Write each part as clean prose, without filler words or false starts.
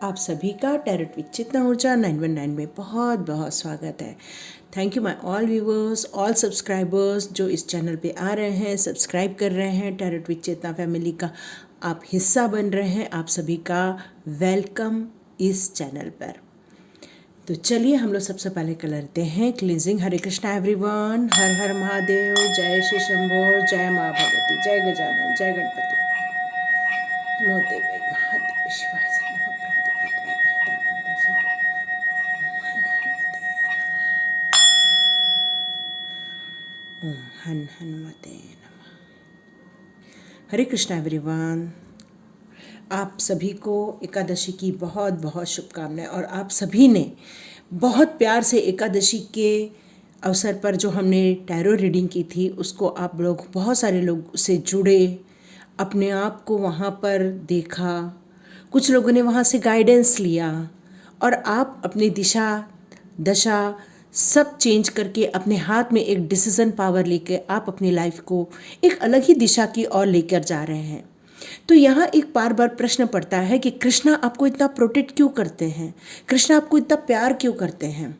आप सभी का टैरोट विद चेतना ऊर्जा 919 में बहुत बहुत स्वागत है। Thank you my all viewers, all subscribers जो इस चैनल पे आ रहे हैं, सब्सक्राइब कर रहे हैं, टैरोट विद चेतना फैमिली का आप हिस्सा बन रहे हैं। आप सभी का वेलकम इस चैनल पर। तो चलिए हम लोग सबसे पहले करते हैं क्लींजिंग। हरे कृष्णा एवरीवन, हर हर महादेव, जय श्री शंभो, जय माँ भगवती, जय गजानन, जय गणपति। नमो देवी महादेव शिवाय से नमः। ओम हन हनुमते नमः। हरे कृष्णा एवरीवन, आप सभी को एकादशी की बहुत बहुत शुभकामनाएं। और आप सभी ने बहुत प्यार से एकादशी के अवसर पर जो हमने टैरो रीडिंग की थी उसको आप लोग, बहुत सारे लोग से जुड़े, अपने आप को वहाँ पर देखा, कुछ लोगों ने वहाँ से गाइडेंस लिया और आप अपनी दिशा दशा सब चेंज करके अपने हाथ में एक डिसीजन पावर लेके आप अपनी लाइफ को एक अलग ही दिशा की ओर लेकर जा रहे हैं। तो यहाँ एक बार बार प्रश्न पड़ता है कि कृष्णा आपको इतना प्रोटेक्ट क्यों करते हैं, कृष्णा आपको इतना प्यार क्यों करते हैं।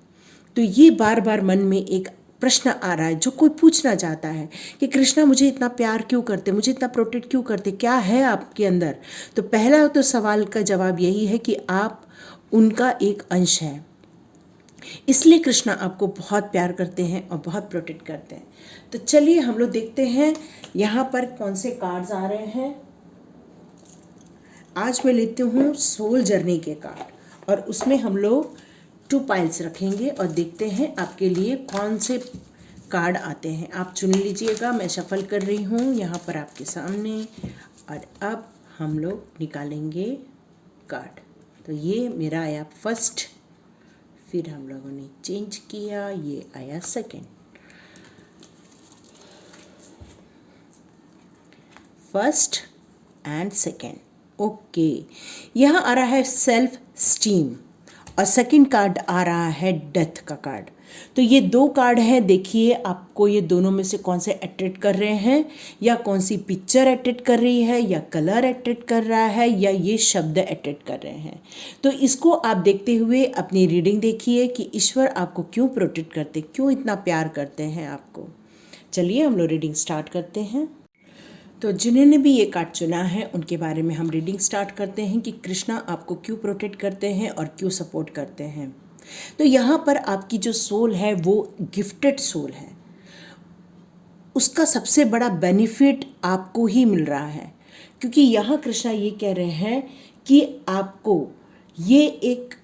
तो ये बार बार मन में एक प्रश्न आ रहा है जो कोई पूछना चाहता है कि कृष्णा मुझे इतना प्यार क्यों करते, मुझे इतना प्रोटेक्ट क्यों करते, क्या है आपके अंदर। तो पहला तो सवाल का जवाब यही है कि आप उनका एक अंश हैं, इसलिए कृष्णा आपको बहुत प्यार करते हैं और बहुत प्रोटेक्ट करते हैं। तो चलिए हम लोग देखते हैं यहाँ पर कौन से कार्ड्स आ रहे हैं। आज मैं लेती हूँ सोल जर्नी के कार्ड और उसमें हम लोग 2 पाइल्स रखेंगे और देखते हैं आपके लिए कौन से कार्ड आते हैं। आप चुन लीजिएगा, मैं शफल कर रही हूँ यहाँ पर आपके सामने। और अब हम लोग निकालेंगे कार्ड। तो ये मेरा आया फर्स्ट, फिर हम लोगों ने चेंज किया, ये आया second. First and second, okay. यहाँ आ रहा है सेल्फ स्टीम और सेकंड कार्ड आ रहा है डेथ का कार्ड। तो ये 2 कार्ड हैं, देखिए आपको ये दोनों में से कौन से अट्रैक्ट कर रहे हैं, या कौन सी पिक्चर अट्रैक्ट कर रही है, या कलर अट्रैक्ट कर रहा है, या ये शब्द अट्रैक्ट कर रहे हैं। तो इसको आप देखते हुए अपनी रीडिंग देखिए कि ईश्वर आपको क्यों प्रोटेक्ट करते, क्यों इतना प्यार करते हैं आपको। चलिए हम लोग रीडिंग स्टार्ट करते हैं। तो जिन्होंने भी ये कार्ड चुना है उनके बारे में हम रीडिंग स्टार्ट करते हैं कि कृष्णा आपको क्यों प्रोटेक्ट करते हैं और क्यों सपोर्ट करते हैं। तो यहाँ पर आपकी जो सोल है वो गिफ्टेड सोल है, उसका सबसे बड़ा बेनिफिट आपको ही मिल रहा है, क्योंकि यहाँ कृष्णा ये कह रहे हैं कि आपको ये एक,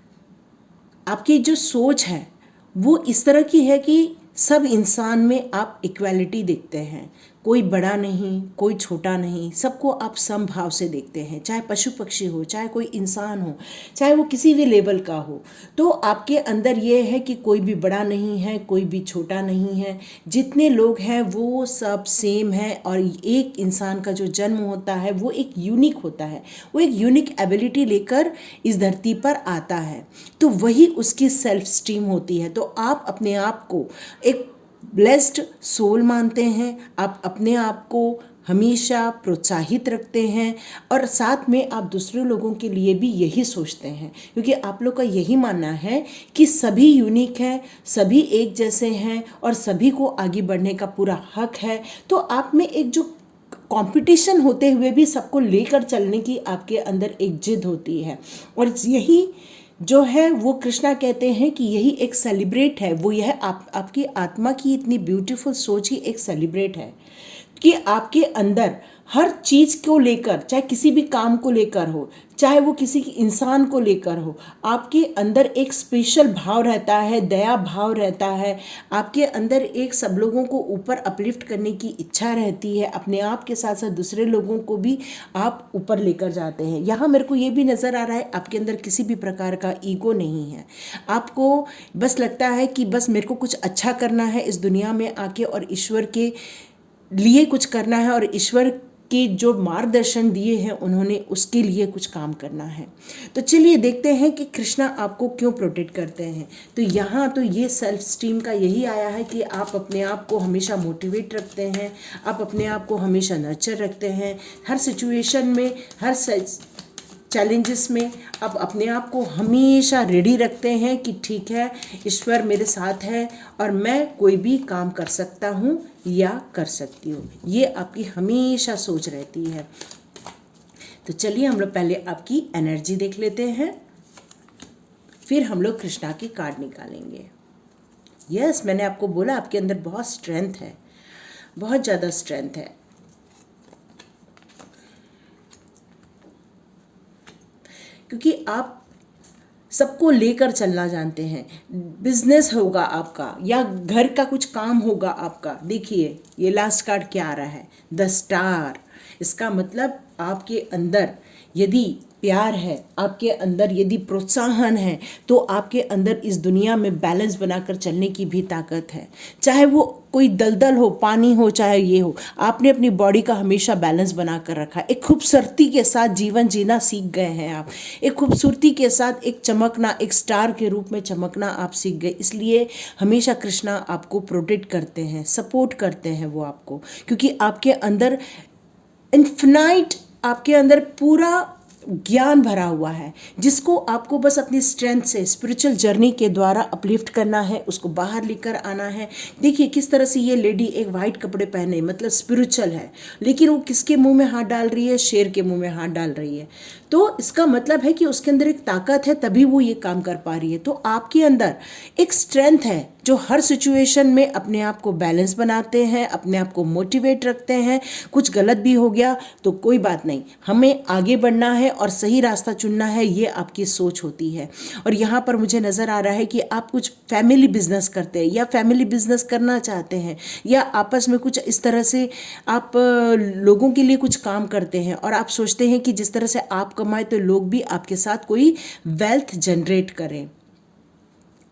आपकी जो सोच है वो इस तरह की है कि सब इंसान में आप इक्वालिटी देखते हैं, कोई बड़ा नहीं, कोई छोटा नहीं, सबको आप समभाव से देखते हैं, चाहे पशु पक्षी हो, चाहे कोई इंसान हो, चाहे वो किसी भी लेवल का हो। तो आपके अंदर ये है कि कोई भी बड़ा नहीं है, कोई भी छोटा नहीं है, जितने लोग हैं वो सब सेम है। और एक इंसान का जो जन्म होता है वो एक यूनिक होता है, वो एक यूनिक एबिलिटी लेकर इस धरती पर आता है, तो वही उसकी सेल्फ स्टीम होती है। तो आप अपने आप को एक ब्लेस्ड सोल मानते हैं, आप अपने आप को हमेशा प्रोत्साहित रखते हैं और साथ में आप दूसरे लोगों के लिए भी यही सोचते हैं, क्योंकि आप लोग का यही मानना है कि सभी यूनिक हैं, सभी एक जैसे हैं और सभी को आगे बढ़ने का पूरा हक है। तो आप में एक जो कंपटीशन होते हुए भी सबको लेकर चलने की आपके अंदर एक जिद होती है, और यही जो है वो कृष्णा कहते हैं कि यही एक सेलिब्रेट है। वो यह आपकी आत्मा की इतनी ब्यूटीफुल सोच ही एक सेलिब्रेट है कि आपके अंदर हर चीज़ को लेकर, चाहे किसी भी काम को लेकर हो, चाहे वो किसी इंसान को लेकर हो, आपके अंदर एक स्पेशल भाव रहता है, दया भाव रहता है, आपके अंदर एक सब लोगों को ऊपर अपलिफ्ट करने की इच्छा रहती है, अपने आप के साथ साथ दूसरे लोगों को भी आप ऊपर लेकर जाते हैं। यहाँ मेरे को ये भी नज़र आ रहा है आपके अंदर किसी भी प्रकार का ईगो नहीं है, आपको बस लगता है कि बस मेरे को कुछ अच्छा करना है इस दुनिया में आके और ईश्वर के लिए कुछ करना है, और ईश्वर के जो मार्गदर्शन दिए हैं उन्होंने उसके लिए कुछ काम करना है। तो चलिए देखते हैं कि कृष्णा आपको क्यों प्रोटेक्ट करते हैं। तो यहाँ तो ये सेल्फ स्टीम का यही आया है कि आप अपने आप को हमेशा मोटिवेट रखते हैं, आप अपने आप को हमेशा नर्चर रखते हैं, हर सिचुएशन में, हर चैलेंजेस में आप अपने आप को हमेशा रेडी रखते हैं कि ठीक है, ईश्वर मेरे साथ है और मैं कोई भी काम कर सकता हूँ या कर सकती हूँ। ये आपकी हमेशा सोच रहती है। तो चलिए हम लोग पहले आपकी एनर्जी देख लेते हैं, फिर हम लोग कृष्णा की कार्ड निकालेंगे। यस, मैंने आपको बोला आपके अंदर बहुत स्ट्रेंथ है, बहुत ज़्यादा स्ट्रेंथ है। क्योंकि आप सबको लेकर चलना जानते हैं। बिजनेस होगा आपका या घर का कुछ काम होगा आपका। देखिए ये लास्ट कार्ड क्या आ रहा है, द स्टार। इसका मतलब आपके अंदर यदि प्यार है, आपके अंदर यदि प्रोत्साहन है, तो आपके अंदर इस दुनिया में बैलेंस बनाकर चलने की भी ताकत है। चाहे वो कोई दलदल हो, पानी हो, चाहे ये हो, आपने अपनी बॉडी का हमेशा बैलेंस बनाकर रखा। एक खूबसूरती के साथ जीवन जीना सीख गए हैं आप। एक खूबसूरती के साथ एक चमकना, एक स्टार के रूप में चमकना आप सीख गए। इसलिए हमेशा कृष्णा आपको प्रोटेक्ट करते हैं, सपोर्ट करते हैं वो आपको, क्योंकि आपके अंदर इन्फिनाइट, आपके अंदर पूरा ज्ञान भरा हुआ है, जिसको आपको बस अपनी स्ट्रेंथ से स्पिरिचुअल जर्नी के द्वारा अपलिफ्ट करना है, उसको बाहर लेकर आना है। देखिए किस तरह से ये लेडी एक वाइट कपड़े पहने, मतलब स्पिरिचुअल है, लेकिन वो किसके मुंह में हाथ डाल रही है? शेर के मुंह में हाथ डाल रही है। तो इसका मतलब है कि उसके अंदर एक ताकत है, तभी वो ये काम कर पा रही है। तो आपके अंदर एक स्ट्रेंथ है जो हर सिचुएशन में अपने आप को बैलेंस बनाते हैं, अपने आप को मोटिवेट रखते हैं। कुछ गलत भी हो गया तो कोई बात नहीं, हमें आगे बढ़ना है और सही रास्ता चुनना है, ये आपकी सोच होती है। और यहाँ पर मुझे नज़र आ रहा है कि आप कुछ फैमिली बिजनेस करते हैं या फैमिली बिजनेस करना चाहते हैं, या आपस में कुछ इस तरह से आप लोगों के लिए कुछ काम करते हैं और आप सोचते हैं कि जिस तरह से आप कमाए तो लोग भी आपके साथ कोई वेल्थ जनरेट करें।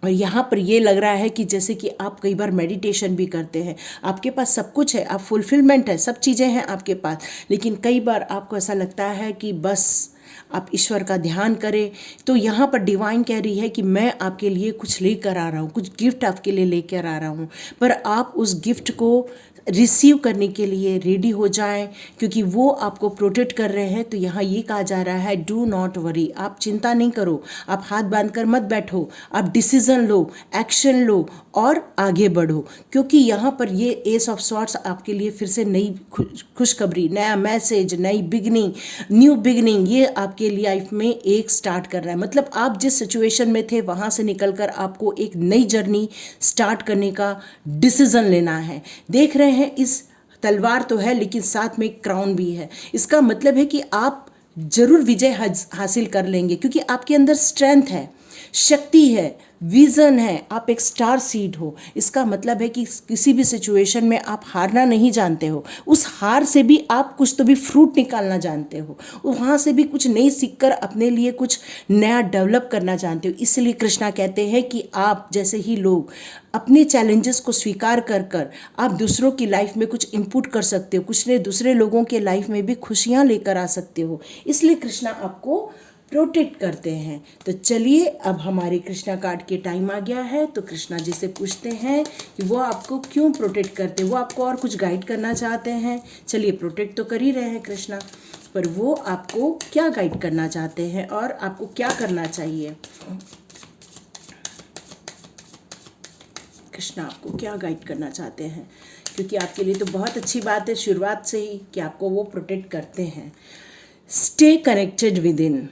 और यहाँ पर ये लग रहा है कि जैसे कि आप कई बार मेडिटेशन भी करते हैं, आपके पास सब कुछ है, आप फुलफिलमेंट है, सब चीज़ें हैं आपके पास, लेकिन कई बार आपको ऐसा लगता है कि बस आप ईश्वर का ध्यान करें। तो यहाँ पर डिवाइन कह रही है कि मैं आपके लिए कुछ लेकर आ रहा हूँ, कुछ गिफ्ट आपके लिए लेकर आ रहा हूँ, पर आप उस गिफ्ट को रिसीव करने के लिए रेडी हो जाएं, क्योंकि वो आपको प्रोटेक्ट कर रहे हैं। तो यहाँ ये कहा जा रहा है, डू नॉट वरी, आप चिंता नहीं करो, आप हाथ बांधकर मत बैठो, आप डिसीजन लो, एक्शन लो और आगे बढ़ो। क्योंकि यहाँ पर ये एस ऑफ सॉर्ट्स आपके लिए फिर से नई खुशखबरी, नया मैसेज, नई बिगनिंग, न्यू बिगनिंग, ये आपके लाइफ में एक स्टार्ट कर रहा है। मतलब आप जिस सिचुएशन में थे वहाँ से निकलकर आपको एक नई जर्नी स्टार्ट करने का डिसीजन लेना है। देख रहे हैं इस तलवार तो है लेकिन साथ में क्राउन भी है। इसका मतलब है कि आप जरूर विजय हासिल कर लेंगे, क्योंकि आपके अंदर स्ट्रेंथ है, शक्ति है, विजन है, आप एक स्टार सीड हो। इसका मतलब है कि किसी भी सिचुएशन में आप हारना नहीं जानते हो, उस हार से भी आप कुछ तो भी फ्रूट निकालना जानते हो, वहाँ से भी कुछ नई सीखकर अपने लिए कुछ नया डेवलप करना जानते हो। इसलिए कृष्णा कहते हैं कि आप जैसे ही लोग अपने चैलेंजेस को स्वीकार कर कर आप दूसरों की लाइफ में कुछ इनपुट कर सकते हो, कुछ ने दूसरे लोगों के लाइफ में भी खुशियाँ लेकर आ सकते हो। इसलिए कृष्णा आपको प्रोटेक्ट करते हैं। तो चलिए अब हमारे कृष्णा कार्ड के टाइम आ गया है, तो कृष्णा जी से पूछते हैं कि वो आपको क्यों प्रोटेक्ट करते हैं, वो आपको और कुछ गाइड करना चाहते हैं। चलिए, प्रोटेक्ट तो कर ही रहे हैं कृष्णा, पर वो आपको क्या गाइड करना चाहते हैं और आपको क्या करना चाहिए। कृष्णा आपको क्या गाइड करना चाहते हैं, क्योंकि आपके लिए तो बहुत अच्छी बात है शुरुआत से ही कि आपको वो प्रोटेक्ट करते हैं। स्टे कनेक्टेड विद इन,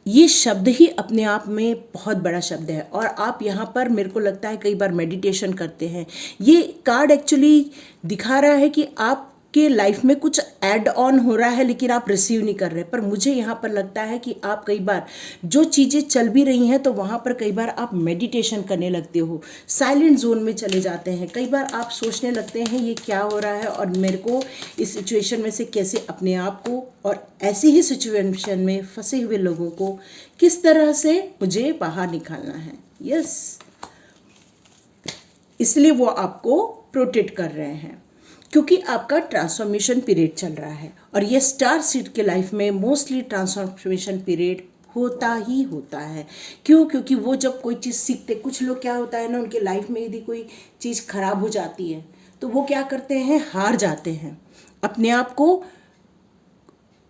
ये शब्द ही अपने आप में बहुत बड़ा शब्द है। और आप यहाँ पर मेरे को लगता है कई बार मेडिटेशन करते हैं। ये कार्ड एक्चुअली दिखा रहा है कि आपके लाइफ में कुछ ऐड ऑन हो रहा है लेकिन आप रिसीव नहीं कर रहे। पर मुझे यहाँ पर लगता है कि आप कई बार जो चीज़ें चल भी रही हैं तो वहाँ पर कई बार आप मेडिटेशन करने लगते हो, साइलेंट जोन में चले जाते हैं। कई बार आप सोचने लगते हैं ये क्या हो रहा है और मेरे को इस सिचुएशन में से कैसे अपने आप को और ऐसी ही सिचुएशन में फंसे हुए लोगों को किस तरह से मुझे बाहर निकालना है। यस, इसलिए वो आपको प्रोटेक्ट कर रहे हैं, क्योंकि आपका ट्रांसफॉर्मेशन पीरियड चल रहा है। और ये स्टार सीड के लाइफ में मोस्टली ट्रांसफॉर्मेशन पीरियड होता ही होता है। क्यों? क्योंकि वो जब कोई चीज़ सीखते, कुछ लोग क्या होता है ना, उनके लाइफ में यदि कोई चीज़ खराब हो जाती है तो वो क्या करते हैं, हार जाते हैं, अपने आप को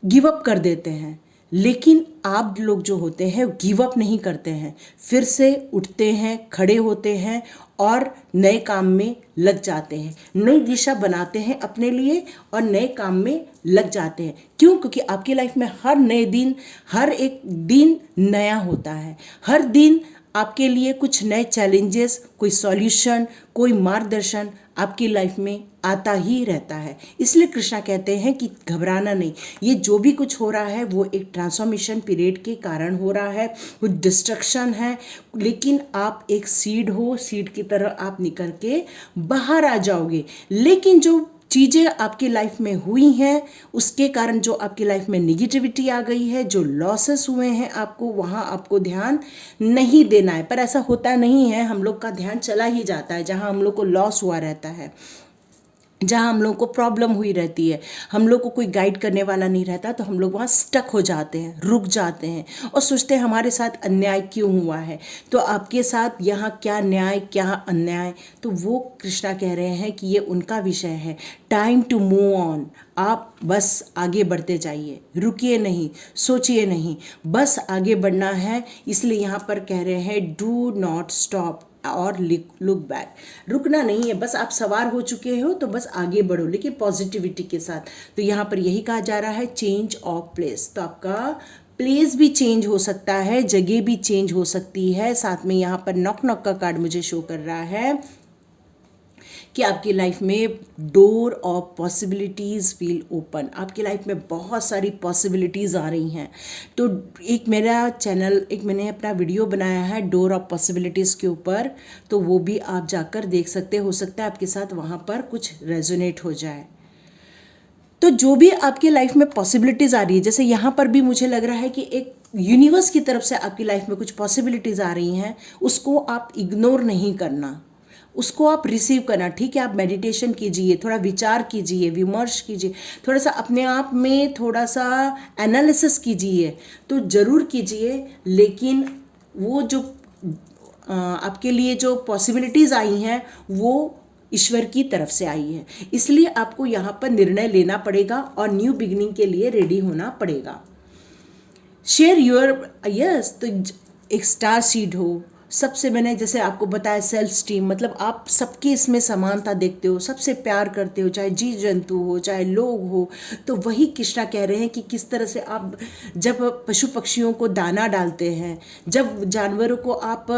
गिव अप कर देते हैं। लेकिन आप लोग जो होते हैं गिव अप नहीं करते हैं, फिर से उठते हैं, खड़े होते हैं और नए काम में लग जाते हैं, नई दिशा बनाते हैं अपने लिए और नए काम में लग जाते हैं। क्यों? क्योंकि आपकी लाइफ में हर नए दिन, हर एक दिन नया होता है। हर दिन आपके लिए कुछ नए चैलेंजेस, कोई सॉल्यूशन, कोई मार्गदर्शन आपकी लाइफ में आता ही रहता है। इसलिए कृष्णा कहते हैं कि घबराना नहीं, ये जो भी कुछ हो रहा है वो एक ट्रांसफॉर्मेशन पीरियड के कारण हो रहा है, कुछ डिस्ट्रक्शन है, लेकिन आप एक सीड हो, सीड की तरह आप निकल के बाहर आ जाओगे। लेकिन जो चीज़ें आपकी लाइफ में हुई हैं उसके कारण जो आपकी लाइफ में निगेटिविटी आ गई है, जो लॉसेस हुए हैं आपको, वहाँ आपको ध्यान नहीं देना है। पर ऐसा होता नहीं है, हम लोग का ध्यान चला ही जाता है जहाँ हम लोग को लॉस हुआ रहता है, जहाँ हम लोग को प्रॉब्लम हुई रहती है, हम लोग को कोई गाइड करने वाला नहीं रहता, तो हम लोग वहाँ स्टक हो जाते हैं, रुक जाते हैं और सोचते हैं हमारे साथ अन्याय क्यों हुआ है। तो आपके साथ यहाँ क्या न्याय, क्या अन्याय, तो वो कृष्णा कह रहे हैं कि ये उनका विषय है। Time to move on. आप बस आगे बढ़ते जाइए, रुकिए नहीं, सोचिए नहीं, बस आगे बढ़ना है। इसलिए यहाँ पर कह रहे हैं डू नॉट स्टॉप और लुक बैक। रुकना नहीं है, बस आप सवार हो चुके हो तो बस आगे बढ़ो, लेकिन पॉजिटिविटी के साथ। तो यहाँ पर यही कहा जा रहा है चेंज ऑफ प्लेस। तो आपका प्लेस भी चेंज हो सकता है, जगह भी चेंज हो सकती है। साथ में यहाँ पर नॉक नॉक का कार्ड मुझे शो कर रहा है कि आपकी लाइफ में door of possibilities feel open. आपकी लाइफ में बहुत सारी पॉसिबिलिटीज़ आ रही हैं। तो एक मेरा चैनल, एक मैंने अपना वीडियो बनाया है डोर ऑफ पॉसिबिलिटीज़ के ऊपर, तो वो भी आप जाकर देख सकते, हो सकता है आपके साथ वहाँ पर कुछ रेजोनेट हो जाए। तो जो भी आपकी लाइफ में पॉसिबिलिटीज़ आ रही है, जैसे यहाँ पर भी मुझे लग रहा है कि एक यूनिवर्स की तरफ से आपकी लाइफ में कुछ पॉसिबिलिटीज़ आ रही हैं, उसको आप इग्नोर नहीं करना, उसको आप रिसीव करना। ठीक है, आप मेडिटेशन कीजिए, थोड़ा विचार कीजिए, विमर्श कीजिए, थोड़ा सा अपने आप में थोड़ा सा एनालिसिस कीजिए, तो ज़रूर कीजिए। लेकिन वो जो आपके लिए जो पॉसिबिलिटीज़ आई हैं वो ईश्वर की तरफ से आई है। इसलिए आपको यहाँ पर निर्णय लेना पड़ेगा और न्यू बिगिनिंग के लिए रेडी होना पड़ेगा। Share your yes. तो एक स्टार सीड हो, सबसे मैंने जैसे आपको बताया सेल्फ स्टीम, मतलब आप सबकी इसमें समानता देखते हो, सबसे प्यार करते हो, चाहे जीव जंतु हो चाहे लोग हो। तो वही कृष्णा कह रहे हैं कि किस तरह से आप जब पशु पक्षियों को दाना डालते हैं, जब जानवरों को आप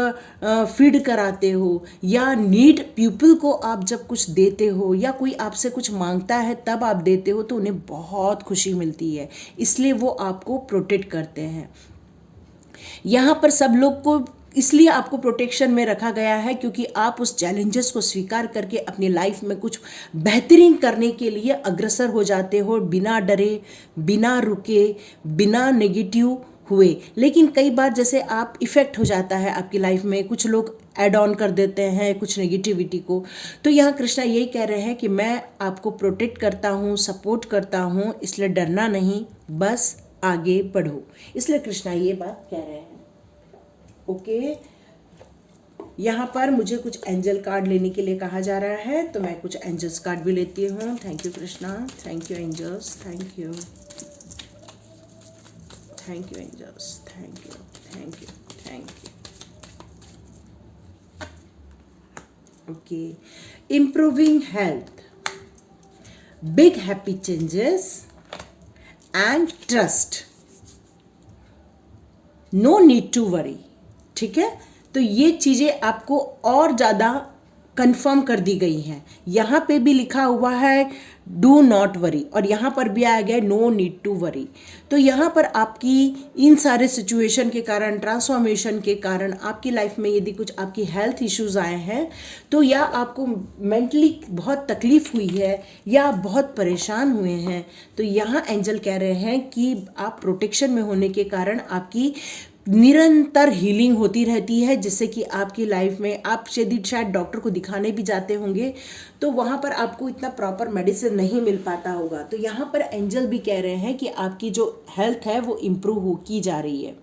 फीड कराते हो, या नीड पीपल को आप जब कुछ देते हो, या कोई आपसे कुछ मांगता है तब आप देते हो, तो उन्हें बहुत खुशी मिलती है। इसलिए वो आपको प्रोटेक्ट करते हैं। यहाँ पर सब लोग को इसलिए आपको प्रोटेक्शन में रखा गया है क्योंकि आप उस चैलेंजेस को स्वीकार करके अपनी लाइफ में कुछ बेहतरीन करने के लिए अग्रसर हो जाते हो, बिना डरे, बिना रुके, बिना नेगेटिव हुए। लेकिन कई बार जैसे आप इफ़ेक्ट हो जाता है आपकी लाइफ में, कुछ लोग ऐड ऑन कर देते हैं कुछ नेगेटिविटी को। तो यहाँ कृष्णा यही कह रहे हैं कि मैं आपको प्रोटेक्ट करता हूँ, सपोर्ट करता हूँ, इसलिए डरना नहीं, बस आगे बढ़ो। इसलिए कृष्णा ये बात कह रहे हैं। ओके, यहाँ पर मुझे कुछ एंजल कार्ड लेने के लिए कहा जा रहा है, तो मैं कुछ एंजल्स कार्ड भी लेती हूँ। Thank you Krishna, thank you angels, thank you, thank you angels, thank you, thank you, thank you. Okay, improving health, big happy changes and trust, no need to worry. ठीक है, तो ये चीज़ें आपको और ज़्यादा कंफर्म कर दी गई हैं। यहाँ पे भी लिखा हुआ है डू नॉट वरी, और यहाँ पर भी आया गया नो नीड टू वरी। तो यहाँ पर आपकी इन सारे सिचुएशन के कारण, ट्रांसफॉर्मेशन के कारण, आपकी लाइफ में यदि कुछ आपकी हेल्थ इश्यूज आए हैं, तो या आपको मेंटली बहुत तकलीफ हुई है, या आप बहुत परेशान हुए हैं, तो यहाँ एंजल कह रहे हैं कि आप प्रोटेक्शन में होने के कारण आपकी निरंतर हीलिंग होती रहती है, जिससे कि आपकी लाइफ में आप यदि शायद डॉक्टर को दिखाने भी जाते होंगे तो वहाँ पर आपको इतना प्रॉपर मेडिसिन नहीं मिल पाता होगा। तो यहाँ पर एंजल भी कह रहे हैं कि आपकी जो हेल्थ है वो इम्प्रूव की जा रही है।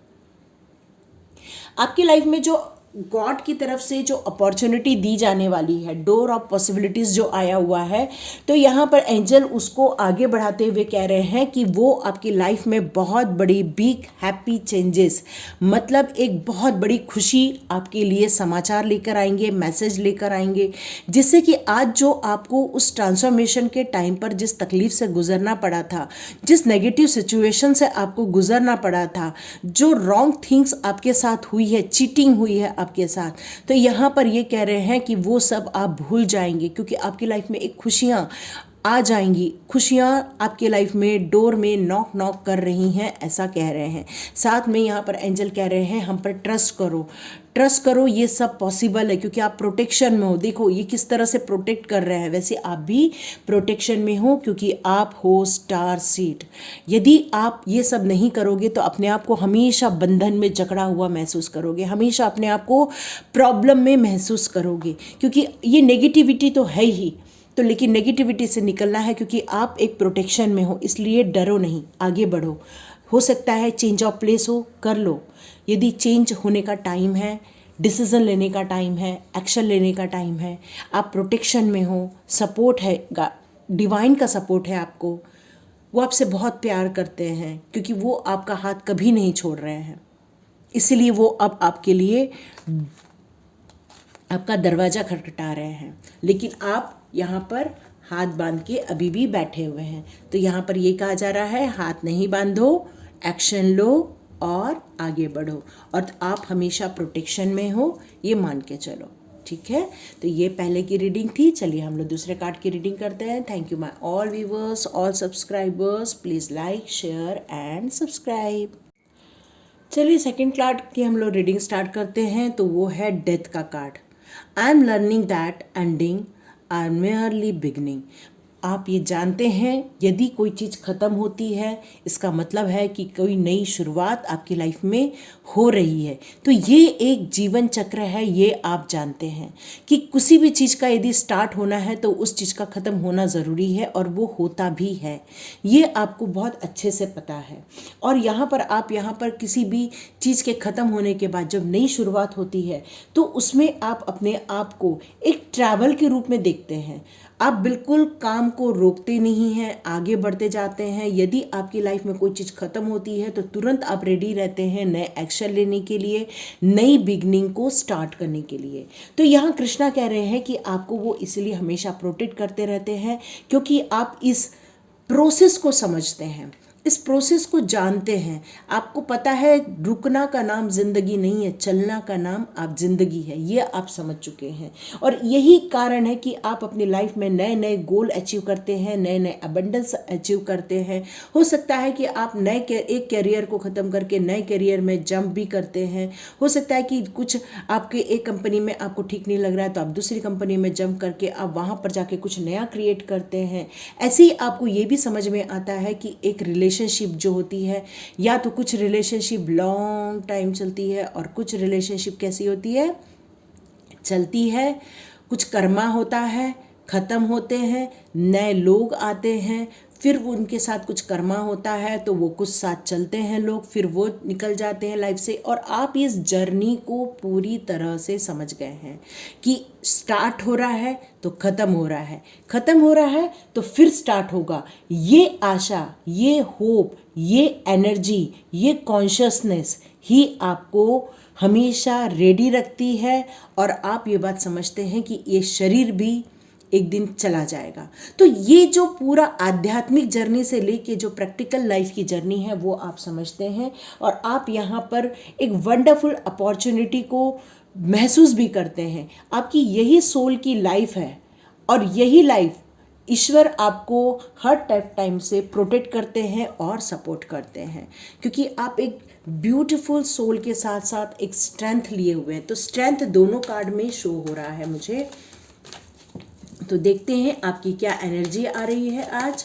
आपकी लाइफ में जो गॉड की तरफ से जो अपॉर्चुनिटी दी जाने वाली है, डोर ऑफ पॉसिबिलिटीज़ जो आया हुआ है, तो यहाँ पर एंजल उसको आगे बढ़ाते हुए कह रहे हैं कि वो आपकी लाइफ में बहुत बड़ी बिग हैप्पी चेंजेस, मतलब एक बहुत बड़ी खुशी आपके लिए समाचार लेकर आएंगे, मैसेज लेकर आएंगे, जिससे कि आज जो आपको उस ट्रांसफॉर्मेशन के टाइम पर जिस तकलीफ से गुजरना पड़ा था, जिस नेगेटिव सिचुएशन से आपको गुजरना पड़ा था, जो रॉन्ग थिंग्स आपके साथ हुई है, चीटिंग हुई है आपके साथ, तो यहाँ पर ये कह रहे हैं कि वो सब आप भूल जाएंगे, क्योंकि आपकी लाइफ में एक खुशियाँ आ जाएंगी। खुशियाँ आपके लाइफ में डोर में नॉक नॉक कर रही हैं, ऐसा कह रहे हैं। साथ में यहाँ पर एंजल कह रहे हैं हम पर ट्रस्ट करो, ट्रस्ट करो, ये सब पॉसिबल है, क्योंकि आप प्रोटेक्शन में हो। देखो ये किस तरह से प्रोटेक्ट कर रहे हैं, वैसे आप भी प्रोटेक्शन में हो, क्योंकि आप हो स्टार सीड। यदि आप ये सब नहीं करोगे तो अपने आप को हमेशा बंधन में जकड़ा हुआ महसूस करोगे, हमेशा अपने आप को प्रॉब्लम में महसूस करोगे, क्योंकि ये नेगेटिविटी तो है ही। तो लेकिन नेगेटिविटी से निकलना है, क्योंकि आप एक प्रोटेक्शन में हो, इसलिए डरो नहीं, आगे बढ़ो। हो सकता है चेंज ऑफ प्लेस हो, कर लो। यदि चेंज होने का टाइम है, डिसीज़न लेने का टाइम है, एक्शन लेने का टाइम है, आप प्रोटेक्शन में हो, सपोर्ट है, डिवाइन का सपोर्ट है आपको, वो आपसे बहुत प्यार करते हैं, क्योंकि वो आपका हाथ कभी नहीं छोड़ रहे हैं। इसलिए वो अब आपके लिए आपका दरवाज़ा खटखटा रहे हैं, लेकिन आप यहाँ पर हाथ बांध के अभी भी बैठे हुए हैं। तो यहाँ पर ये कहा जा रहा है हाथ नहीं बांधो, एक्शन लो और आगे बढ़ो, और आप हमेशा प्रोटेक्शन में हो, ये मान के चलो। ठीक है, तो ये पहले की रीडिंग थी। चलिए हम लोग दूसरे कार्ड की रीडिंग करते हैं। Thank you my all viewers, all subscribers, please like share and subscribe. चलिए सेकंड कार्ड की हम लोग रीडिंग स्टार्ट करते हैं। तो वो है डेथ का card. I am learning that ending are merely beginning. आप ये जानते हैं यदि कोई चीज़ ख़त्म होती है, इसका मतलब है कि कोई नई शुरुआत आपकी लाइफ में हो रही है। तो ये एक जीवन चक्र है, ये आप जानते हैं कि किसी भी चीज़ का यदि स्टार्ट होना है तो उस चीज़ का ख़त्म होना ज़रूरी है, और वो होता भी है। ये आपको बहुत अच्छे से पता है। और यहाँ पर आप यहाँ पर किसी भी चीज़ के ख़त्म होने के बाद जब नई शुरुआत होती है तो उसमें आप अपने आप को एक ट्रैवल के रूप में देखते हैं। आप बिल्कुल काम को रोकते नहीं हैं, आगे बढ़ते जाते हैं। यदि आपकी लाइफ में कोई चीज़ ख़त्म होती है तो तुरंत आप रेडी रहते हैं नए एक्शन लेने के लिए, नई बिगनिंग को स्टार्ट करने के लिए। तो यहाँ कृष्णा कह रहे हैं कि आपको वो इसलिए हमेशा प्रोटेक्ट करते रहते हैं, क्योंकि आप इस प्रोसेस को समझते हैं, इस प्रोसेस को जानते हैं। आपको पता है रुकना का नाम ज़िंदगी नहीं है, चलना का नाम आप ज़िंदगी है, ये आप समझ चुके हैं। और यही कारण है कि आप अपनी लाइफ में नए नए गोल अचीव करते हैं, नए नए अबंडेंस अचीव करते हैं। हो सकता है कि आप एक कैरियर को ख़त्म करके नए कैरियर में जंप भी करते हैं। हो सकता है कि कुछ आपके एक कंपनी में आपको ठीक नहीं लग रहा है तो आप दूसरी कंपनी में जंप करके आप वहाँ पर जाके कुछ नया क्रिएट करते हैं। ऐसे ही आपको ये भी समझ में आता है कि एक रिलेशनशिप जो होती है, या तो कुछ रिलेशनशिप लॉन्ग टाइम चलती है और कुछ रिलेशनशिप कैसी होती है, चलती है, कुछ कर्मा होता है, ख़त्म होते हैं, नए लोग आते हैं, फिर वो उनके साथ कुछ कर्मा होता है तो वो कुछ साथ चलते हैं लोग, फिर वो निकल जाते हैं लाइफ से। और आप इस जर्नी को पूरी तरह से समझ गए हैं कि स्टार्ट हो रहा है तो ख़त्म हो रहा है, ख़त्म हो रहा है तो फिर स्टार्ट होगा। ये आशा, ये होप, ये एनर्जी, ये कॉन्शियसनेस ही आपको हमेशा रेडी रखती है, और आप ये बात समझते हैं कि ये शरीर भी एक दिन चला जाएगा। तो ये जो पूरा आध्यात्मिक जर्नी से लेके जो प्रैक्टिकल लाइफ की जर्नी है वो आप समझते हैं, और आप यहाँ पर एक वंडरफुल अपॉर्चुनिटी को महसूस भी करते हैं। आपकी यही सोल की लाइफ है, और यही लाइफ ईश्वर आपको हर टाइम से प्रोटेक्ट करते हैं और सपोर्ट करते हैं, क्योंकि आप एक ब्यूटीफुल सोल के साथ साथ एक स्ट्रेंथ लिए हुए हैं। तो स्ट्रेंथ दोनों कार्ड में शो हो रहा है मुझे। तो देखते हैं आपकी क्या एनर्जी आ रही है आज,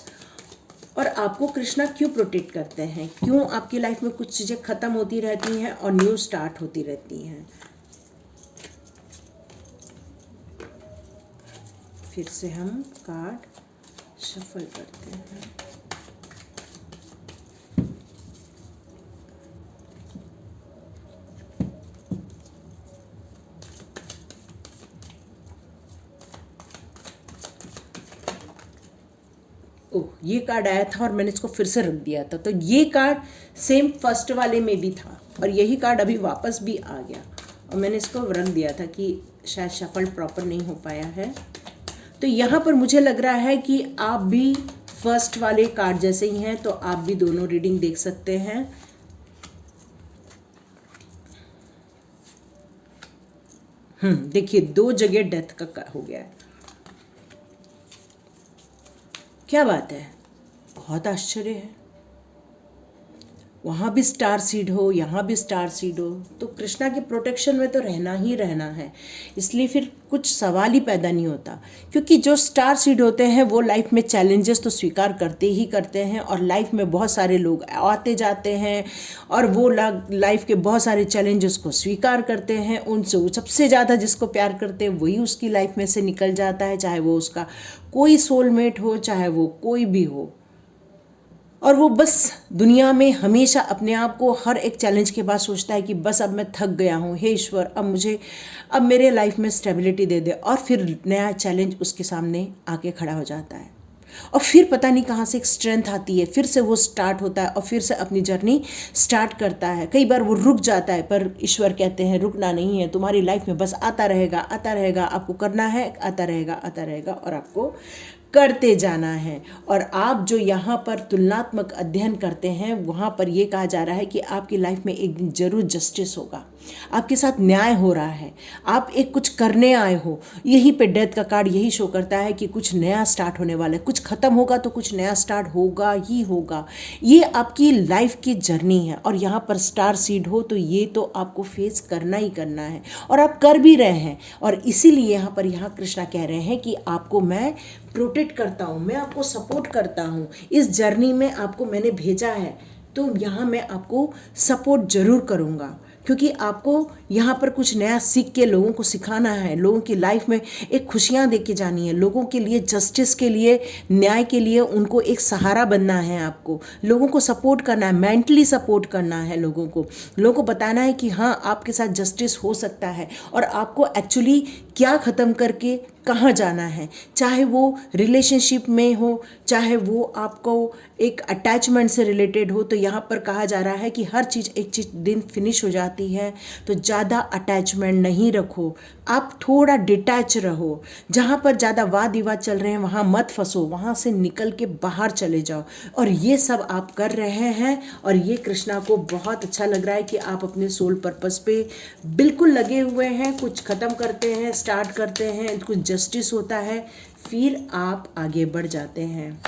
और आपको कृष्णा क्यों प्रोटेक्ट करते हैं, क्यों आपकी लाइफ में कुछ चीज़ें ख़त्म होती रहती हैं और न्यू स्टार्ट होती रहती हैं। फिर से हम कार्ड शफल करते हैं। ओह ये कार्ड आया था और मैंने इसको फिर से रख दिया था, तो ये कार्ड सेम फर्स्ट वाले में भी था और यही कार्ड अभी वापस भी आ गया और मैंने इसको रख दिया था कि शायद शफल प्रॉपर नहीं हो पाया है। तो यहाँ पर मुझे लग रहा है कि आप भी फर्स्ट वाले कार्ड जैसे ही हैं, तो आप भी दोनों रीडिंग देख सकते हैं। देखिए 2 जगह डेथ का हो गया है। क्या बात है, बहुत आश्चर्य है। वहाँ भी स्टार सीड हो, यहाँ भी स्टार सीड हो, तो कृष्णा के प्रोटेक्शन में तो रहना ही रहना है, इसलिए फिर कुछ सवाल ही पैदा नहीं होता। क्योंकि जो स्टार सीड होते हैं वो लाइफ में चैलेंजेस तो स्वीकार करते ही करते हैं और लाइफ में बहुत सारे लोग आते जाते हैं और वो लाइफ के बहुत सारे चैलेंजेस को स्वीकार करते हैं। उनसे वो सबसे ज़्यादा जिसको प्यार करते हैं वही उसकी लाइफ में से निकल जाता है, चाहे वो उसका कोई सोलमेट हो, चाहे वो कोई भी हो। और वो बस दुनिया में हमेशा अपने आप को हर एक चैलेंज के बाद सोचता है कि बस अब मैं थक गया हूँ, हे ईश्वर अब मेरे लाइफ में स्टेबिलिटी दे दे, और फिर नया चैलेंज उसके सामने आके खड़ा हो जाता है और फिर पता नहीं कहाँ से एक स्ट्रेंथ आती है, फिर से वो स्टार्ट होता है और फिर से अपनी जर्नी स्टार्ट करता है। कई बार वो रुक जाता है, पर ईश्वर कहते हैं रुकना नहीं है, तुम्हारी लाइफ में बस आता रहेगा, आपको करना है, आता रहेगा और आपको करते जाना है। और आप जो यहाँ पर तुलनात्मक अध्ययन करते हैं, वहाँ पर ये कहा जा रहा है कि आपकी लाइफ में एक दिन जरूर जस्टिस होगा, आपके साथ न्याय हो रहा है, आप एक कुछ करने आए हो। यहीं पे डेथ का कार्ड यही शो करता है कि कुछ नया स्टार्ट होने वाला है, कुछ खत्म होगा तो कुछ नया स्टार्ट होगा ही होगा। ये आपकी लाइफ की जर्नी है और यहाँ पर स्टार सीड हो तो ये तो आपको फेस करना ही करना है और आप कर भी रहे हैं। और इसीलिए यहाँ कृष्णा कह रहे हैं कि आपको मैं प्रोटेक्ट करता हूँ, मैं आपको सपोर्ट करता हूँ, इस जर्नी में आपको मैंने भेजा है, तो यहाँ मैं आपको सपोर्ट ज़रूर करूँगा। क्योंकि आपको यहाँ पर कुछ नया सीख के लोगों को सिखाना है, लोगों की लाइफ में एक खुशियाँ दे के जानी है, लोगों के लिए जस्टिस के लिए, न्याय के लिए उनको एक सहारा बनना है। आपको लोगों को सपोर्ट करना है, मेंटली सपोर्ट करना है, लोगों को बताना है कि हाँ आपके साथ जस्टिस हो सकता है और आपको एक्चुअली क्या ख़त्म करके कहाँ जाना है। चाहे वो रिलेशनशिप में हो, चाहे वो आपको एक अटैचमेंट से रिलेटेड हो, तो यहाँ पर कहा जा रहा है कि हर चीज़ एक चीज़ दिन फिनिश हो जाती है, तो ज़्यादा अटैचमेंट नहीं रखो, आप थोड़ा डिटैच रहो। जहाँ पर ज़्यादा वाद विवाद चल रहे हैं वहाँ मत फंसो, वहाँ से निकल के बाहर चले जाओ। और ये सब आप कर रहे हैं और ये कृष्णा को बहुत अच्छा लग रहा है कि आप अपने सोल पर्पस पे बिल्कुल लगे हुए हैं। कुछ ख़त्म करते हैं, स्टार्ट करते हैं, कुछ जस्टिस होता है, फिर आप आगे बढ़ जाते हैं।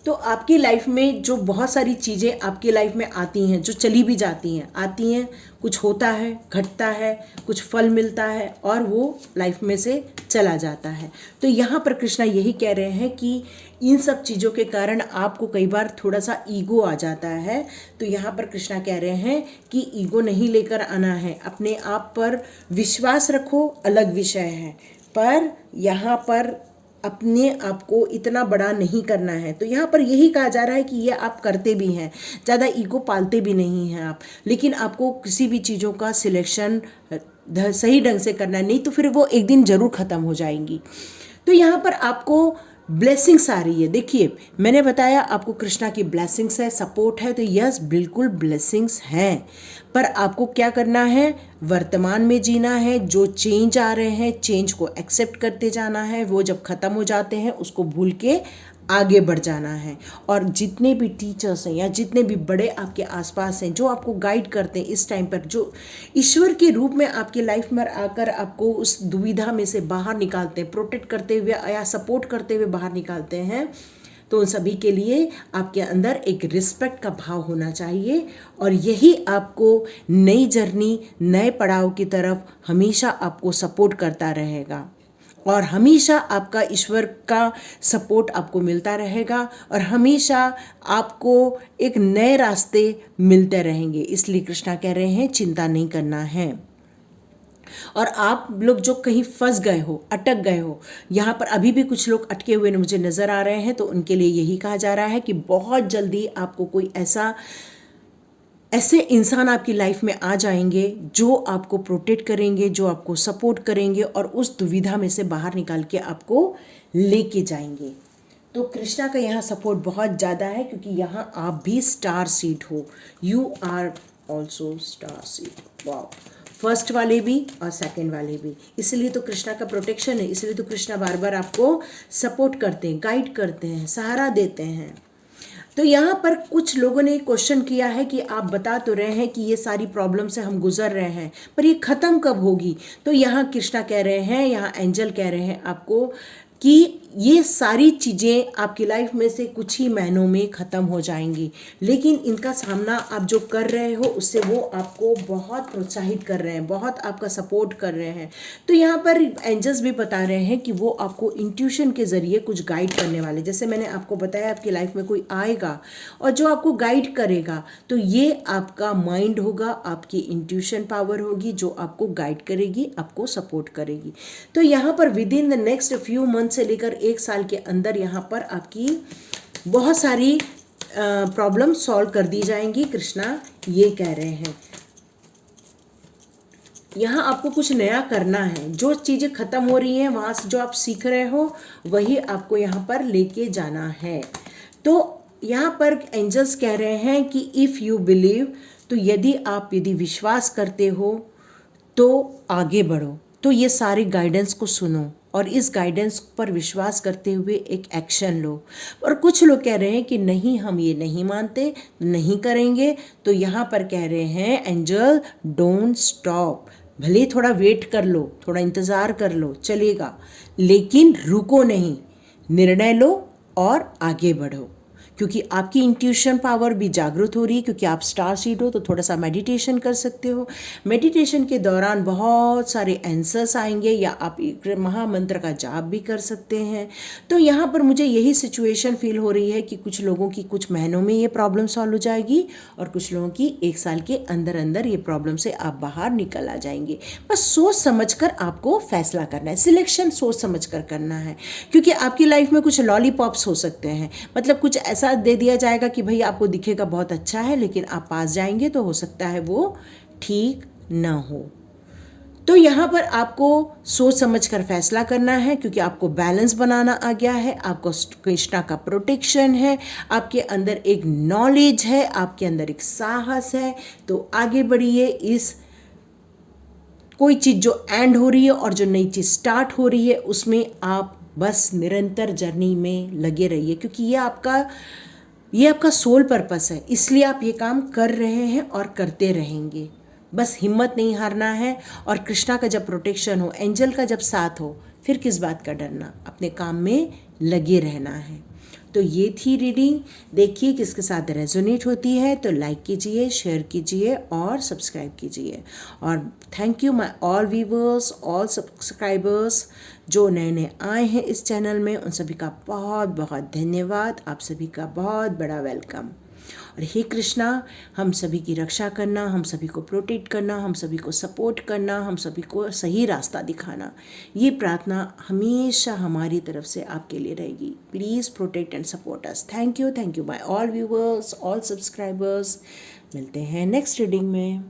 तो आपकी लाइफ में जो बहुत सारी चीज़ें आपकी लाइफ में आती हैं, जो चली भी जाती हैं, आती हैं, कुछ होता है, घटता है, कुछ फल मिलता है और वो लाइफ में से चला जाता है। तो यहाँ पर कृष्णा यही कह रहे हैं कि इन सब चीज़ों के कारण आपको कई बार थोड़ा सा ईगो आ जाता है। तो यहाँ पर कृष्णा कह रहे हैं कि ईगो नहीं लेकर आना है, अपने आप पर विश्वास रखो, अलग विषय है, पर यहाँ पर अपने आप को इतना बड़ा नहीं करना है। तो यहाँ पर यही कहा जा रहा है कि ये आप करते भी हैं, ज़्यादा ईगो पालते भी नहीं हैं आप, लेकिन आपको किसी भी चीज़ों का सिलेक्शन सही ढंग से करना है, नहीं तो फिर वो एक दिन ज़रूर ख़त्म हो जाएंगी। तो यहाँ पर आपको ब्लेसिंग्स आ रही है। देखिए मैंने बताया आपको कृष्णा की ब्लेसिंग्स है, सपोर्ट है, तो यस बिल्कुल ब्लेसिंग्स हैं, पर आपको क्या करना है, वर्तमान में जीना है। जो चेंज आ रहे हैं चेंज को एक्सेप्ट करते जाना है, वो जब ख़त्म हो जाते हैं उसको भूल के आगे बढ़ जाना है। और जितने भी टीचर्स हैं या जितने भी बड़े आपके आसपास हैं जो आपको गाइड करते हैं इस टाइम पर, जो ईश्वर के रूप में आपकी लाइफ में आकर आपको उस दुविधा में से बाहर निकालते हैं, प्रोटेक्ट करते हुए या सपोर्ट करते हुए बाहर निकालते हैं, तो उन सभी के लिए आपके अंदर एक रिस्पेक्ट का भाव होना चाहिए। और यही आपको नई जर्नी, नए पड़ाव की तरफ हमेशा आपको सपोर्ट करता रहेगा और हमेशा आपका ईश्वर का सपोर्ट आपको मिलता रहेगा और हमेशा आपको एक नए रास्ते मिलते रहेंगे। इसलिए कृष्णा कह रहे हैं चिंता नहीं करना है। और आप लोग जो कहीं फंस गए हो, अटक गए हो, यहाँ पर अभी भी कुछ लोग अटके हुए मुझे नज़र आ रहे हैं, तो उनके लिए यही कहा जा रहा है कि बहुत जल्दी आपको कोई ऐसा ऐसे इंसान आपकी लाइफ में आ जाएंगे जो आपको प्रोटेक्ट करेंगे, जो आपको सपोर्ट करेंगे और उस दुविधा में से बाहर निकाल के आपको लेके जाएंगे। तो कृष्णा का यहाँ सपोर्ट बहुत ज़्यादा है क्योंकि यहाँ आप भी स्टार सीड हो, you are also star seed. Wow, first वाले भी और सेकंड वाले भी, इसलिए तो कृष्णा का प्रोटेक्शन है, इसलिए तो कृष्णा बार बार आपको सपोर्ट करते हैं, गाइड करते हैं, सहारा देते हैं। तो यहाँ पर कुछ लोगों ने क्वेश्चन किया है कि आप बता तो रहे हैं कि ये सारी प्रॉब्लम से हम गुजर रहे हैं, पर ये ख़त्म कब होगी। तो यहाँ कृष्णा कह रहे हैं, यहाँ एंजल कह रहे हैं आपको कि ये सारी चीज़ें आपकी लाइफ में से कुछ ही महीनों में ख़त्म हो जाएंगी, लेकिन इनका सामना आप जो कर रहे हो उससे वो आपको बहुत प्रोत्साहित कर रहे हैं, बहुत आपका सपोर्ट कर रहे हैं। तो यहाँ पर एंजल्स भी बता रहे हैं कि वो आपको इंट्यूशन के ज़रिए कुछ गाइड करने वाले, जैसे मैंने आपको बताया आपकी लाइफ में कोई आएगा और जो आपको गाइड करेगा, तो ये आपका माइंड होगा, आपकी इंट्यूशन पावर होगी जो आपको गाइड करेगी, आपको सपोर्ट करेगी। तो यहाँ पर with in the next few month से लेकर 1 साल के अंदर यहाँ पर आपकी बहुत सारी प्रॉब्लम सॉल्व कर दी जाएंगी, कृष्णा ये कह रहे हैं। यहाँ आपको कुछ नया करना है, जो चीज़ें ख़त्म हो रही हैं वहाँ से जो आप सीख रहे हो वही आपको यहाँ पर लेके जाना है। तो यहाँ पर एंजल्स कह रहे हैं कि इफ़ यू बिलीव, तो यदि विश्वास करते हो तो आगे बढ़ो। तो ये सारी गाइडेंस को सुनो और इस गाइडेंस पर विश्वास करते हुए एक एक्शन लो। और कुछ लोग कह रहे हैं कि नहीं, हम ये नहीं मानते, नहीं करेंगे। तो यहाँ पर कह रहे हैं एंजल, डोंट स्टॉप, भले थोड़ा वेट कर लो, थोड़ा इंतज़ार कर लो, चलेगा, लेकिन रुको नहीं, निर्णय लो और आगे बढ़ो। क्योंकि आपकी इंट्यूशन पावर भी जागृत हो रही है, क्योंकि आप स्टार सीड हो। तो थोड़ा सा मेडिटेशन कर सकते हो, मेडिटेशन के दौरान बहुत सारे आंसर्स आएंगे, या आप एक महामंत्र का जाप भी कर सकते हैं। तो यहाँ पर मुझे यही सिचुएशन फील हो रही है कि कुछ लोगों की कुछ महीनों में ये प्रॉब्लम सॉल्व हो जाएगी और कुछ लोगों की 1 साल के अंदर अंदर ये प्रॉब्लम से आप बाहर निकल आ जाएंगे। बस सोच समझ कर आपको फैसला करना है, सिलेक्शन सोच समझ कर करना है, क्योंकि आपकी लाइफ में कुछ लॉलीपॉप्स हो सकते हैं, मतलब कुछ ऐसा दे दिया जाएगा कि भाई आपको दिखेगा बहुत अच्छा है, लेकिन आप पास जाएंगे तो हो सकता है वो ठीक ना हो। तो यहाँ पर आपको सोच समझ कर फैसला करना है, क्योंकि आपको बैलेंस बनाना आ गया है, आपको कृष्णा का प्रोटेक्शन है, आपके अंदर एक नॉलेज है, आपके अंदर एक साहस है। तो आगे बढ़िए, इस कोई चीज़ जो एंड हो रही है और जो नई चीज़ स्टार्ट हो रही है उसमें आप बस निरंतर जर्नी में लगे रहिए, क्योंकि ये आपका सोल पर्पस है, इसलिए आप ये काम कर रहे हैं और करते रहेंगे। बस हिम्मत नहीं हारना है, और कृष्णा का जब प्रोटेक्शन हो, एंजल का जब साथ हो, फिर किस बात का डरना, अपने काम में लगे रहना है। तो ये थी रीडिंग, देखिए किसके साथ रेजोनेट होती है, तो लाइक कीजिए, शेयर कीजिए और सब्सक्राइब कीजिए। और thank you my all viewers, all subscribers जो नए नए आए हैं इस चैनल में, उन सभी का बहुत बहुत धन्यवाद, आप सभी का बहुत बड़ा वेलकम। और हे कृष्णा, हम सभी की रक्षा करना, हम सभी को प्रोटेक्ट करना, हम सभी को सपोर्ट करना, हम सभी को सही रास्ता दिखाना, ये प्रार्थना हमेशा हमारी तरफ से आपके लिए रहेगी। Please protect and support us. Thank you my all viewers, all subscribers. मिलते हैं नेक्स्ट रीडिंग में।